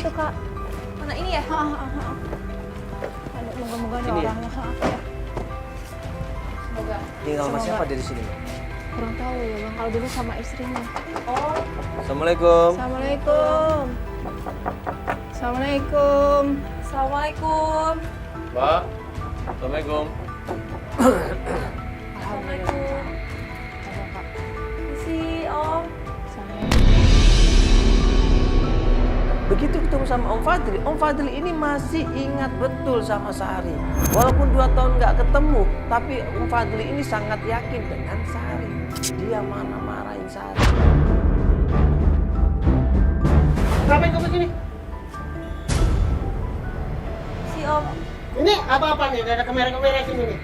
itu Kak. Mana ini ya? Moga-moga ada Ini ya? orangnya. Semoga. Tinggal sama Semoga. siapa dari sini? Kurang tahu ya Bang, kalau dulu sama istrinya. Oh, Assalamualaikum. Assalamualaikum. Assalamualaikum. assalamualaikum. Mbak. Assalamualaikum. Assalamualaikum. Ada Kak. Isi Om. Begitu ketemu sama Om Fadli ini masih ingat betul sama Sari. Walaupun 2 tahun nggak ketemu, tapi Om Fadli ini sangat yakin dengan Sari. Dia mana marahin Sari. Ngapain kamu sini? Isi Om. Ini apa-apa nih? Ada kamera-kamera sini nih.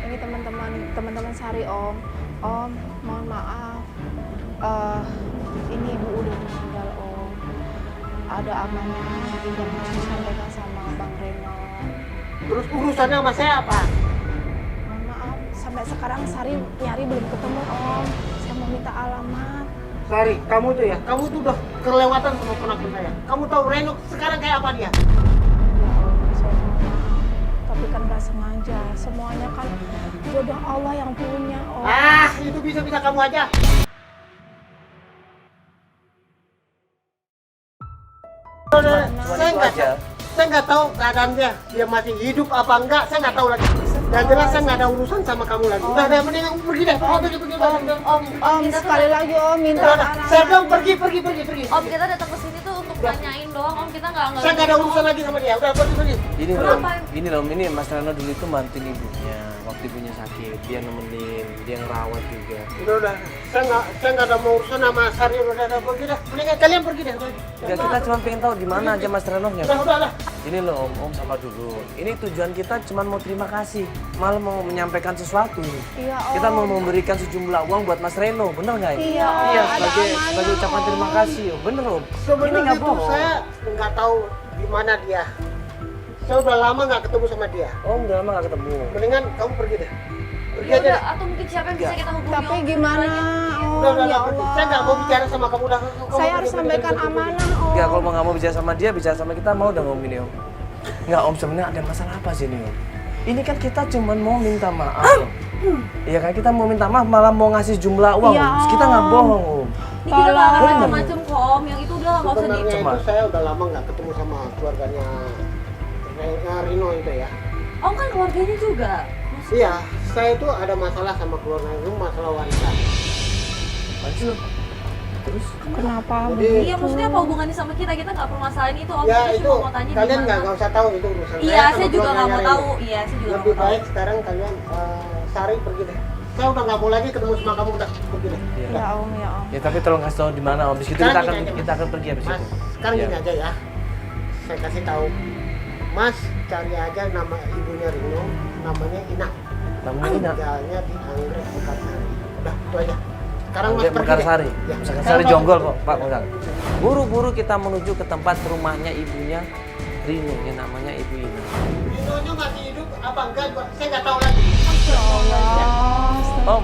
Ini teman-teman Sari Om. Om, mohon maaf. Ini ibu udah meninggal Om. Ada amanah yang harus disampaikan sama Bang Reno. Terus urusannya sama saya apa? Mohon maaf, sampai sekarang Sari nyari belum ketemu Om. Saya mau minta alamat. Sari, kamu tuh ya, kamu tuh udah kelewatan sama ponakan saya. Kamu tahu Reno sekarang kayak apa dia? Ya Om, saya mohon maaf. Tapi kan gak sengaja. Semuanya kan jodoh Allah yang punya Om. Ah, itu bisa-bisa kamu aja. Saya nggak tahu keadaan dia masih hidup apa enggak, saya nggak tahu lagi. Yang jelas saya nggak ada urusan sama kamu lagi. Udah, mending kamu pergi deh. Oh, pergi. Om, sekali lagi Om minta Udah, alamat. saya bilang pergi. Om, kita datang ke sini tuh untuk nanyain doang. Om, kita nggak Saya nggak ada urusan lagi sama dia. Udah, pergi. Ini loh, ini Mas Rano dulu itu mantin ibunya. Waktu ibunya sakit, dia nemenin, dia ngerawat juga. Udah. Saya nggak ada mau urusan sama Sari. Udah, pergi deh. Mendingan kalian pergi deh. Enggak, kita cuma pengen tahu di mana aja Mas Rano nya. Udah. Ini loh Om sabar dulu. Ini tujuan kita cuma mau terima kasih, malah mau menyampaikan sesuatu ini. Iya Om. Kita mau memberikan sejumlah uang buat Mas Reno, bener nggak? Iya, Om. Iya, Ada amanah. sebagai ucapan terima kasih, Om. Bener Om. Ini Sebenarnya nggak itu bohong. saya nggak tahu di mana dia. Saya udah lama nggak ketemu sama dia. Om udah lama nggak ketemu. Mendingan kamu pergi deh. Pergi Ya aja udah, deh. atau mungkin siapa yang bisa kita hubungi? Tapi Om? gimana Om? Udah, Ya pergi. Allah. Saya nggak mau bicara sama kamu udah. Saya harus sampaikan amanah Om. Enggak, kalau nggak mau bicara sama dia, bicara sama kita mau dong Om ini Om. Enggak Om, sebenarnya ada masalah apa sih ini Om? Ini kan kita cuma mau minta maaf Om. Iya kan, kita mau minta maaf malah mau ngasih jumlah uang Iya, Om. Kita nggak Om. bohong Om. Ini kita nggak Tolong. macam-macam kok Om. Yang itu udah nggak usah di. Sebenarnya Cuma. itu saya udah lama nggak ketemu sama keluarganya Rino itu ya. Om kan keluarganya juga. Iya, saya itu ada masalah sama keluarga itu, masalah wanita. Lanjut. Terus? Kenapa? Jadi- Iya, maksudnya apa hubungannya sama kita? Kita nggak permasalahin itu Om. Ya Kita itu cuma mau tanya kalian gimana. nggak usah tahu itu urusan Iya, sama saya juga nggak keluarganya mau Reno. tahu. Iya, saya juga Lebih nggak mau baik tahu. sekarang kalian Sari pergi deh. Saya udah nggak mau lagi ketemu sama kamu, udah pergi deh. Iya. Ya Om, ya Om. Ya tapi tolong kasih tahu di mana Om. Habis itu Sekarang kita gini aja, akan pergi habis Mas, itu. sekarang Iya. gini aja ya. Saya kasih tahu. Mas cari aja nama ibunya Rino, namanya Ina. Namanya Ina. Tinggalnya di Anggrek Mekarsari. Udah, itu aja. Sekarang Mas pergi Mekarsari. deh. Ya. Mekarsari Jonggol kok, Pak Mekar. Buru-buru kita menuju ke tempat rumahnya ibunya Rino, yang namanya Ibu Ina. Rinonya masih hidup apa enggak? Saya nggak tahu lagi. Ya Allah. Om,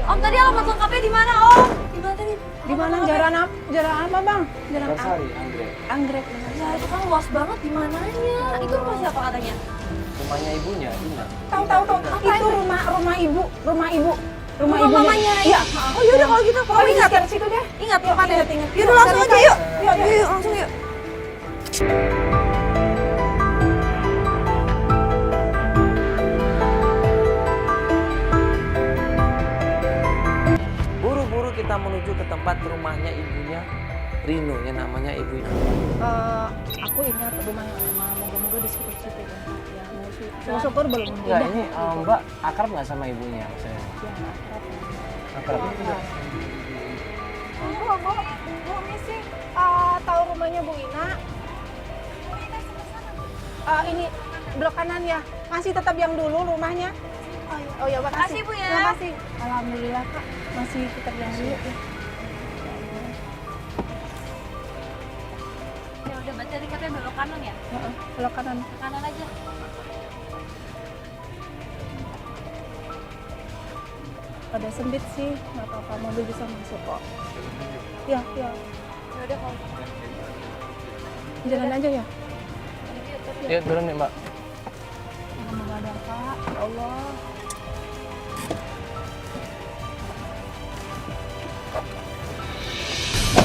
Om, tadi alamat lengkapnya di mana Om? Di mana tadi? Di mana jalan apa Bang? Jalan Mekarsari, Anggrek. Anggrek. Ya itu kan luas banget di mananya. Itu rumah siapa katanya? Rumahnya ibunya, Ina. Tahu. Itu rumah ibu. Rumah Rumah ibunya. mamanya. Iya. Oh yaudah kalau gitu, pokoknya ingat. Sekitar situ deh. Ingat tempatnya. Ingat. Yaudah langsung aja yuk. Yuk, langsung yuk. Buru-buru kita menuju ke tempat rumahnya ibunya Rino, yang namanya Ibu Ina. Aku ingat rumahnya lama. Moga-moga di sekitar situ ya. Ya, syukur belum. Enggak, Udah. ini Mbak akrab nggak sama ibunya? Maksudnya? Ya, Akrab. Bu, ini sih tahu rumahnya Bu Ina. Ini belok kanan ya. Masih tetap yang dulu rumahnya. Oh ya, makasih. Makasih, Bu, ya. Terima kasih. Alhamdulillah Kak, masih tetap yang dulu ya. Ya udah, berarti tadi katanya belok kanan ya? Heeh, belok kanan. Ke kanan aja. Ada sempit sih, nggak apa-apa. Mobil bisa masuk kok. Ya. Ya udah kalau Jalan aja ya. Ya turun nih Mbak. Semoga ada Pak. Ya Allah.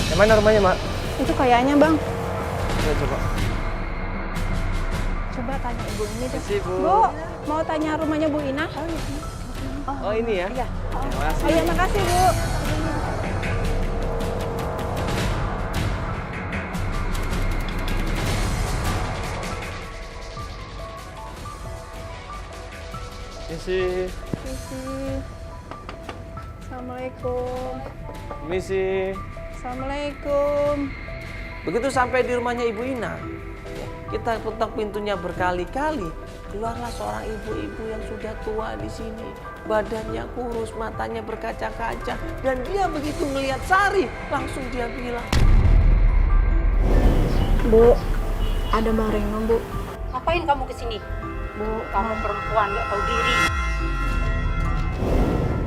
Yang mana rumahnya Mbak? Itu kayaknya Bang. Ya, coba. Coba tanya ibu ini deh. Makasih, Bu. Bu, mau tanya rumahnya Bu Ina? Oh ini ya? Iya. Terima kasih. Oh iya, makasih Bu. Misi. Assalamualaikum. Misi. Assalamualaikum. Begitu sampai di rumahnya Ibu Ina, kita ketok pintunya berkali-kali. Keluarlah seorang ibu-ibu yang sudah tua di sini. Badannya kurus, matanya berkaca-kaca. Dan dia begitu melihat Sari, langsung dia bilang, Bu, ada Bang Reno, Bu. Ngapain kamu kesini? Bu, Kamu perempuan gak tahu diri.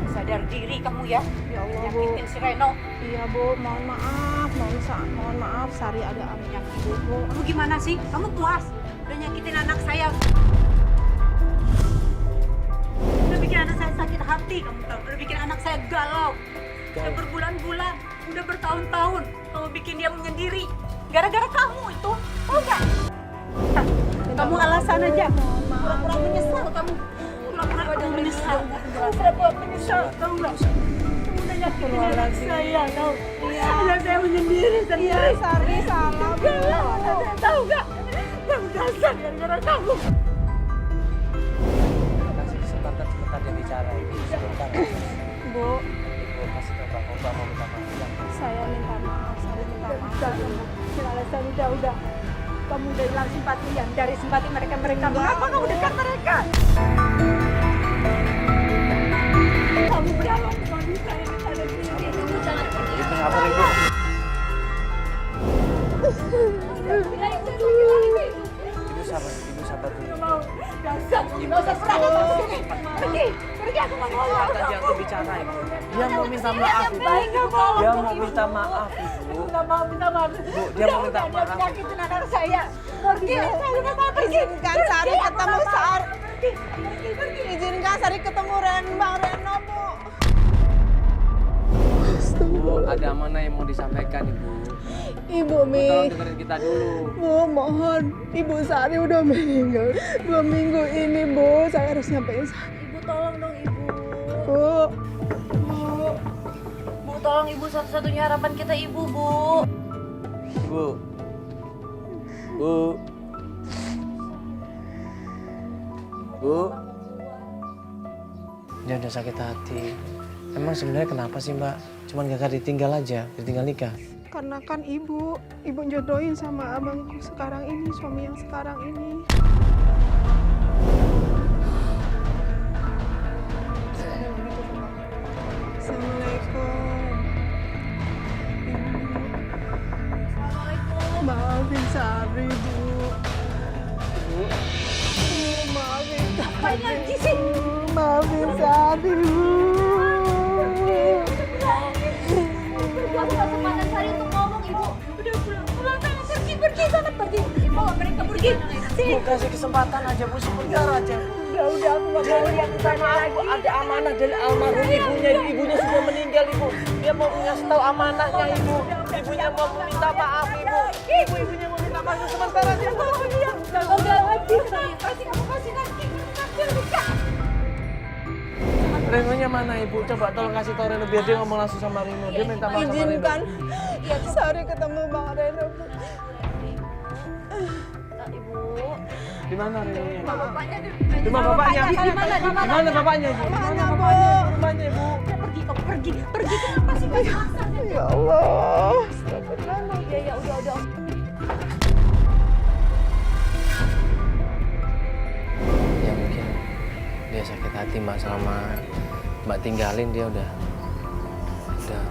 Sadar diri kamu ya. Ya Allah, Bu. Nyakitin si Reno. Iya, Bu. Mohon maaf. Mohon maaf. Sari ada aminyak Ibu, Bu. Kamu gimana sih? Kamu puas? Udah nyakitin anak saya. Udah bikin anak saya sakit hati, kamu tahu. Udah bikin anak saya galau. Udah berbulan-bulan, udah bertahun-tahun. Kamu bikin dia menyendiri. Gara-gara kamu itu. Tahu gak? Kamu alasan aja. Pura-pura menyesal kamu. Pura-pura kamu menyesal. Pura-pura menyesal, tahu gak? Kamu udah nyakitin anak saya, tahu? Anak saya menyendiri sendiri. Sari salah, Bu. Tahu gak? Kamu dasar gara-gara kamu. kasih kesempatan sebentar dia bicara. Sebentar. Bu, Ibu kasih ke Bang Oba mau minta maaf. saya minta maaf. Sari minta maaf. Alasan udah. Kamu udah hilang simpati ya dari simpati mereka. Mengapa kamu dekat mereka? Kamu berdalam suami saya ada di sini. Ibu jangan pergi. Ibu sabar Ibu. Ibu sabar dulu. Mau dasar. Nggak usah pernah datang ke sini. Pergi aku nggak mau. Biarkan dia untuk bicara Ibu. Dia mau minta maaf Ibu. Dia mau minta maaf Ibu. Nggak mau minta maaf. Bu, dia mau minta maaf. Dia nyakitin anak saya. Pergi. Saya nggak mau pergi. Izinkan Sari ketemu Sari. Izinkan Sari ketemu Bang Reno, Bu. Bu, ada amanah yang mau disampaikan Ibu. Ibu Bu, Mi. tolong dengerin kita dulu. Bu, mohon. Ibu Sari udah meninggal 2 minggu ini, Bu. Saya harus nyampein Sari. Ibu tolong dong Ibu. Bu. Bu tolong Ibu, satu-satunya harapan kita Ibu, Bu. Bu. Bu. Bu. Dia udah sakit hati. Emang sebenarnya kenapa sih Mbak? Cuman gak ditinggal aja, ditinggal nikah. Karena kan ibu jodohin sama abang sekarang ini, suami yang sekarang ini. Assalamualaikum. Ibu. Maafin Sari, Bu. Bu, maafin Ngapain lagi sih? Maafin Sari, Bu. Aku kesempatan Sari untuk ngomong Ibu. Udah pulang sana, pergi sana, pergi. Bawa mereka pergi. Bu, kasih kesempatan aja Bu, sebentar aja. Udah aku nggak mau lihat Minta maaf Bu, ada amanah dari almarhum ibunya. Ibunya sudah meninggal Ibu. Dia mau ngasih tahu amanahnya Ibu. Ibunya mau minta maaf Ibu. Ibunya mau minta maaf sebentar aja. Udah lagi. Kasih nanti. Renonya mana Ibu? Coba tolong kasih tahu Reno biar dia ngomong langsung sama Reno. Dia minta maaf sama Reno. Izinkan Sari ketemu Bang Reno, Bu. Ibu. Di mana Renonya? Bapaknya Di mana bapaknya? Di mana? Di mana bapaknya Ibu? Mana, Bu? Rumahnya Ibu. Pergi kenapa sih nggak maksa? Ya Allah. Astagfirullah. Ya udah. Ya mungkin dia sakit hati Mbak selama Mbak tinggalin dia udah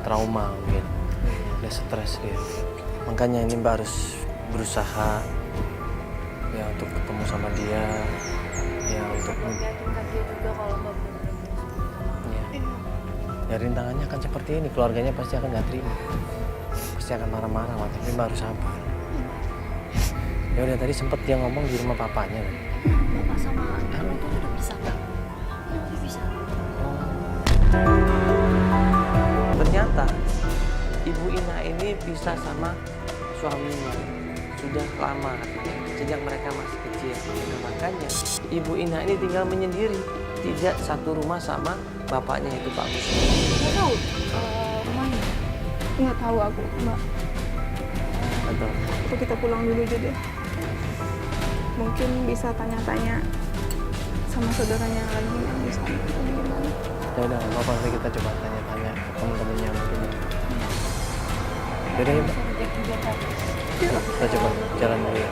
trauma mungkin. Udah stres dia. Makanya ini Mbak harus berusaha ya untuk ketemu sama dia. Ya untuk Meyakinkan dia juga kalau Mbak benar. ya rintangannya akan seperti ini, keluarganya pasti akan nggak terima, pasti akan marah-marah, tapi Mbak harus sabar. Ya udah tadi sempet dia ngomong di rumah papanya. Bapak sama kamu tuh udah bisa kan? Udah bisa. Ternyata Ibu Ina ini pisah sama suaminya sudah lama, sejak mereka masih kecil. Nah, makanya Ibu Ina ini tinggal menyendiri, tidak satu rumah sama bapaknya itu Pak Mus. Nggak tahu rumahnya. Nggak tahu aku, Mbak. Betul. Itu kita pulang dulu aja deh. Mungkin bisa tanya-tanya sama saudaranya lagi yang di sana atau gimana. Ya udah, nggak apa-apa, nanti kita coba tanya-tanya ke teman-temannya mungkin. Yaudah ya, Mbak. Kita coba jalan dulu ya.